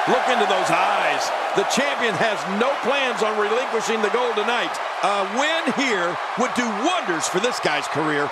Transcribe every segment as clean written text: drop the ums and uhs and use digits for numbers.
Look into those eyes. The champion has no plans on relinquishing the gold tonight. A win here would do wonders for this guy's career.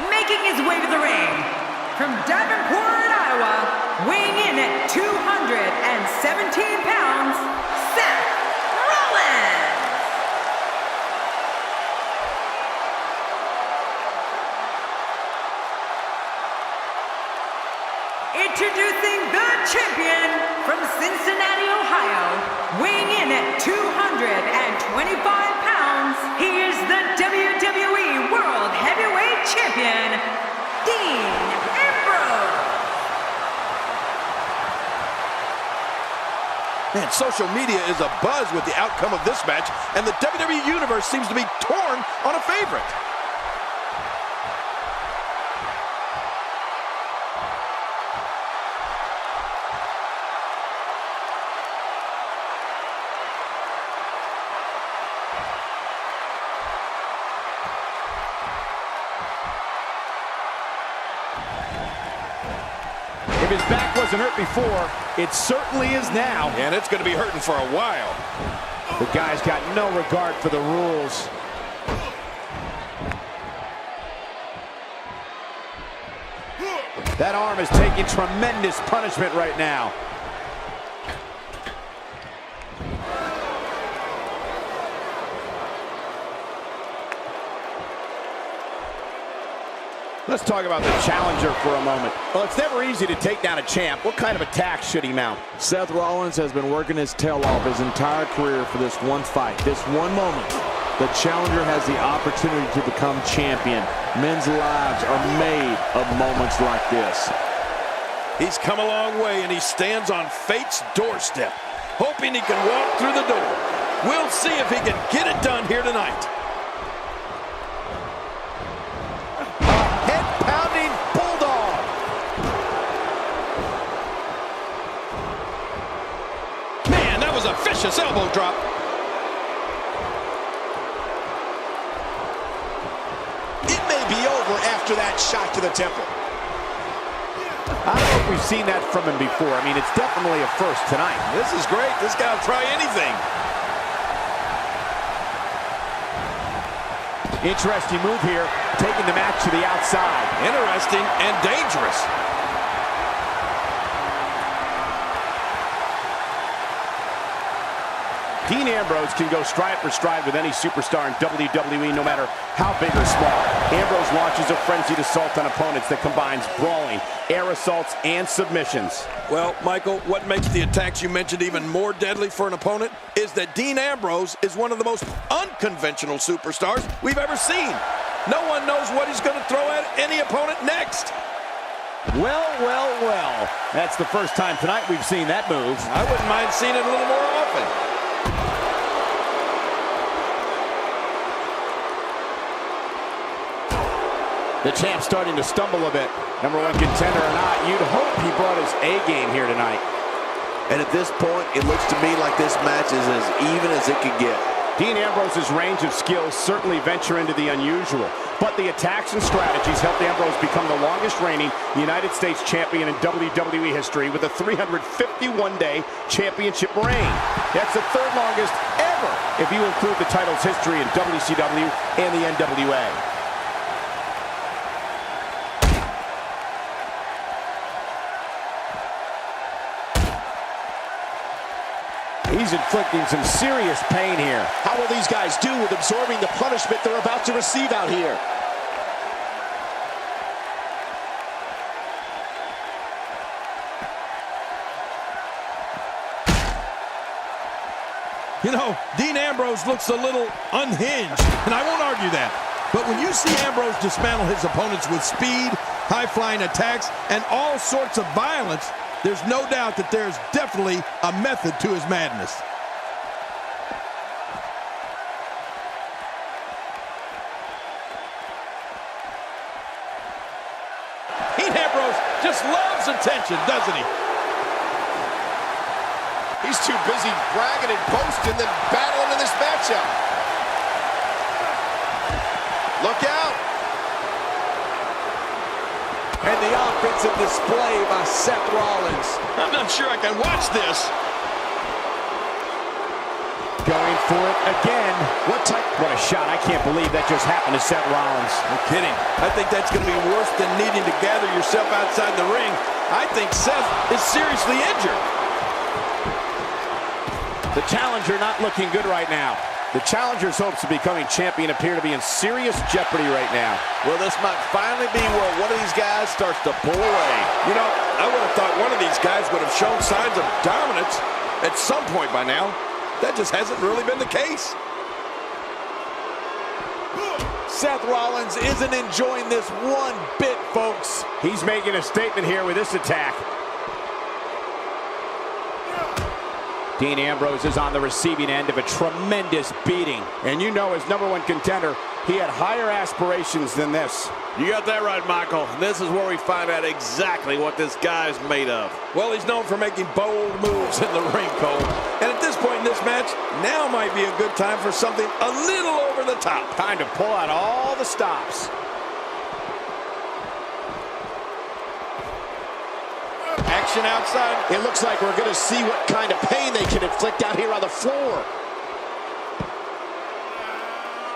Making his way to the ring, from Davenport, Iowa, weighing in at 217 pounds, Seth Rollins! Introducing the champion from Cincinnati, Ohio, weighing in at 225 pounds, he is the WWE World Heavyweight Champion, Dean Ambrose. Man, social media is abuzz with the outcome of this match, and the WWE Universe seems to be torn on a favorite. If his back wasn't hurt before, it certainly is now. And it's going to be hurting for a while. The guy's got no regard for the rules. That arm is taking tremendous punishment right now. Let's talk about the challenger for a moment. Well, it's never easy to take down a champ. What kind of attack should he mount? Seth Rollins has been working his tail off his entire career for this one fight, this one moment. The challenger has the opportunity to become champion. Men's lives are made of moments like this. He's come a long way, and he stands on fate's doorstep, hoping he can walk through the door. We'll see if he can get it done here tonight. A vicious elbow drop. It may be over after that shot to the temple. I don't know if we've seen that from him before. I mean, it's definitely a first tonight. This is great. This guy will try anything. Interesting move here, taking the match to the outside. Interesting and dangerous. Dean Ambrose can go stride for stride with any superstar in WWE, no matter how big or small. Ambrose launches a frenzied assault on opponents that combines brawling, air assaults, and submissions. Well, Michael, what makes the attacks you mentioned even more deadly for an opponent is that Dean Ambrose is one of the most unconventional superstars we've ever seen. No one knows what he's going to throw at any opponent next. Well, well, well. That's the first time tonight we've seen that move. I wouldn't mind seeing it a little more often. The champ's starting to stumble a bit. Number one contender or not, you'd hope he brought his A game here tonight. And at this point, it looks to me like this match is as even as it could get. Dean Ambrose's range of skills certainly venture into the unusual, but the attacks and strategies helped Ambrose become the longest reigning United States champion in WWE history with a 351-day championship reign. That's the third longest ever if you include the title's history in WCW and the NWA. He's inflicting some serious pain here. How will these guys do with absorbing the punishment they're about to receive out here? You know, Dean Ambrose looks a little unhinged, and I won't argue that. But when you see Ambrose dismantle his opponents with speed, high-flying attacks, and all sorts of violence, there's no doubt that there's definitely a method to his madness. Dean Ambrose just loves attention, doesn't he? He's too busy bragging and boasting than battling in this matchup. Look out. And the offensive display by Seth Rollins. I'm not sure I can watch this. Going for it again. What a shot. I can't believe that just happened to Seth Rollins. No kidding. I think that's going to be worse than needing to gather yourself outside the ring. I think Seth is seriously injured. The challenger not looking good right now. The challenger's hopes of becoming champion appear to be in serious jeopardy right now. Well, this might finally be where one of these guys starts to pull away. You know, I would have thought one of these guys would have shown signs of dominance at some point by now. That just hasn't really been the case. Seth Rollins isn't enjoying this one bit, folks. He's making a statement here with this attack. Dean Ambrose is on the receiving end of a tremendous beating. And you know, as #1 contender, he had higher aspirations than this. You got that right, Michael. This is where we find out exactly what this guy's made of. Well, he's known for making bold moves in the ring, Cole. And at this point in this match, now might be a good time for something a little over the top. Time to pull out all the stops. Action outside. It looks like we're going to see what kind of pain they can inflict out here on the floor.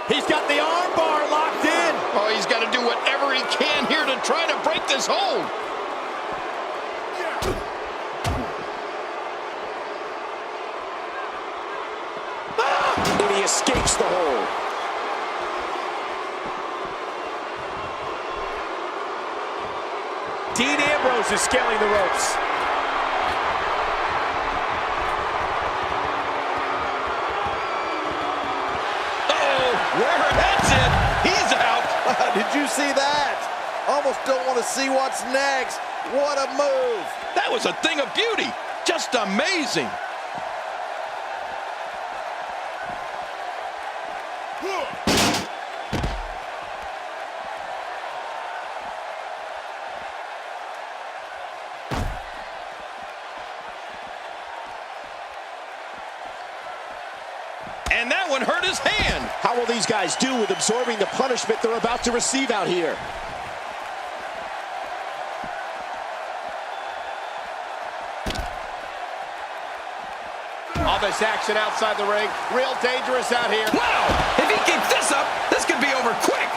He's got the arm bar locked in. Oh, he's got to do whatever he can here to try to break this hold. And he escapes the hold. Dean Ambrose is scaling the ropes. Where her head's in, he's out. Did you see that? Almost don't want to see what's next. What a move. That was a thing of beauty. Just amazing. And that one hurt his hand. How will these guys do with absorbing the punishment they're about to receive out here? All this action outside the ring. Real dangerous out here. Wow! If he keeps this up, this could be over quick.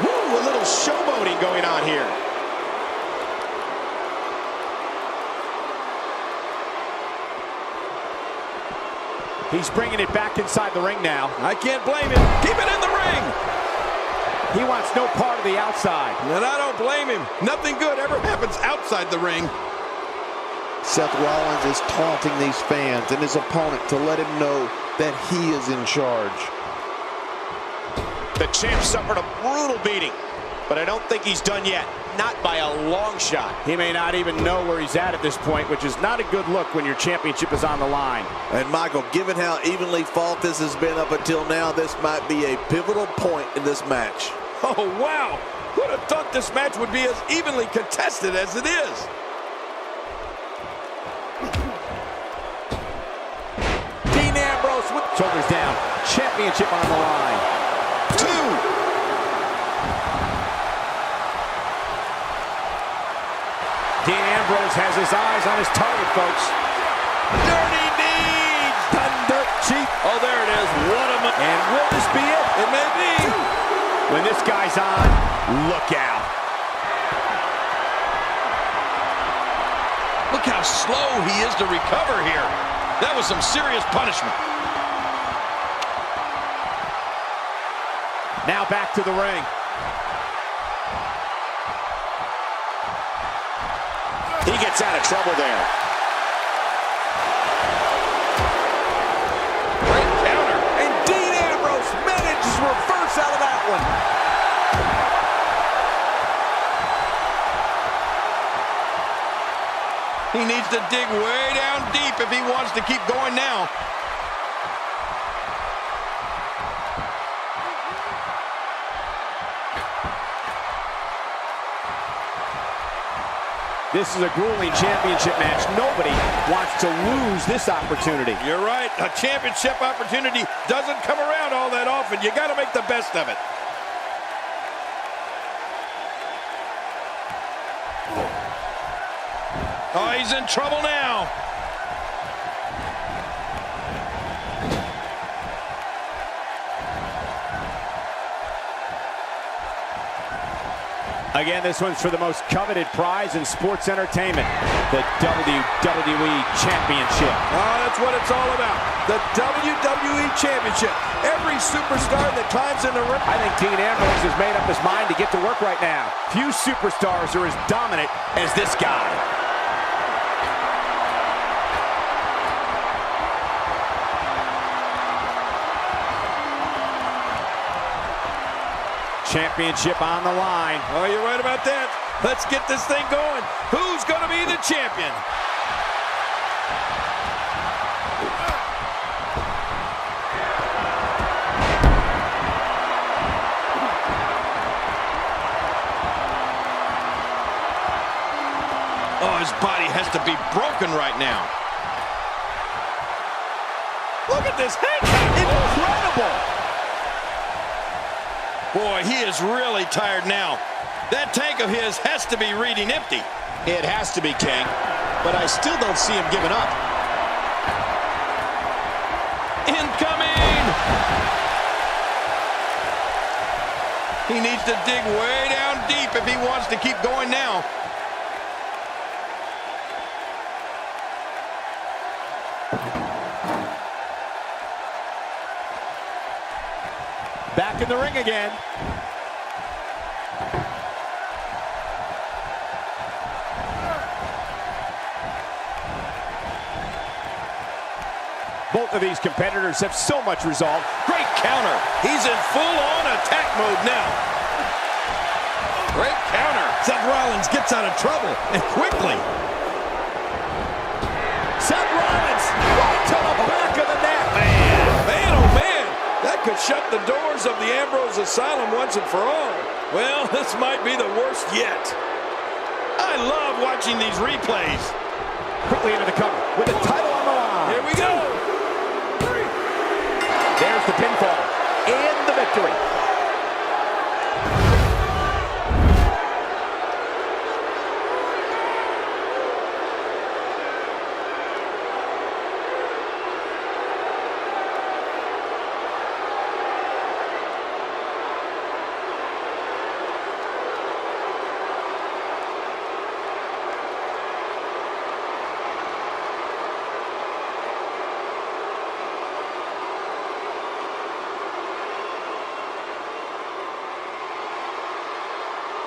Woo, a little showboating going on here. He's bringing it back inside the ring now. I can't blame him. Keep it in the ring. He wants no part of the outside. And I don't blame him. Nothing good ever happens outside the ring. Seth Rollins is taunting these fans and his opponent to let him know that he is in charge. The champ suffered a brutal beating, but I don't think he's done yet. Not by a long shot. He may not even know where he's at this point, which is not a good look when your championship is on the line. And Michael, given how evenly fought this has been up until now, this might be a pivotal point in this match. Oh, wow. Who'd have thought this match would be as evenly contested as it is? Dean Ambrose with Shoulders down. Championship on the line. 2. Dean Ambrose has his eyes on his target, folks. dirty knees. Thunder cheek. Oh, there it is. What a... And will this be it? It may be. When this guy's on, look out. Look how slow he is to recover here. That was some serious punishment. Now back to the ring. He gets out of trouble there. He needs to dig way down deep if he wants to keep going now. This is a grueling championship match. Nobody wants to lose this opportunity. You're right. A championship opportunity doesn't come around all that often. You got to make the best of it. Oh, he's in trouble now. Again, this one's for the most coveted prize in sports entertainment, the WWE Championship. Oh, that's what it's all about, the WWE Championship. Every superstar that climbs in the ring. I think Dean Ambrose has made up his mind to get to work right now. Few superstars are as dominant as this guy. Championship on the line. Oh, you're right about that. Let's get this thing going. Who's going to be the champion? Oh, his body has to be broken right now. Look at this hang time. Incredible. Boy, he is really tired now. That tank of his has to be reading empty. It has to be, King, but I still don't see him giving up. Incoming! He needs to dig way down deep if he wants to keep going now. Back in the ring again. Both of these competitors have so much resolve. Great counter. He's in full-on attack mode now. Great counter. Seth Rollins gets out of trouble, and quickly. Seth Rollins right to the back of the neck. Man, oh man. That could shut the doors of the Ambrose Asylum once and for all. Well, this might be the worst yet. I love watching these replays. Quickly into the cover with the title on the line. Here we go. There's the pinfall and the victory.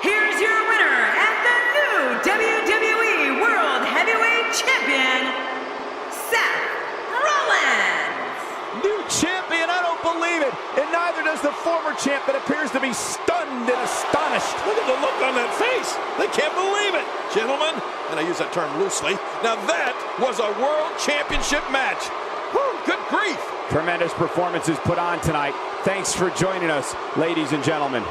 Here's your winner and the new WWE World Heavyweight Champion, Seth Rollins. New champion, I don't believe it. And neither does the former champ that appears to be stunned and astonished. Look at the look on that face. They can't believe it. Gentlemen, and I use that term loosely, now that was a World Championship match. Whew, good grief. Tremendous performances put on tonight. Thanks for joining us, ladies and gentlemen.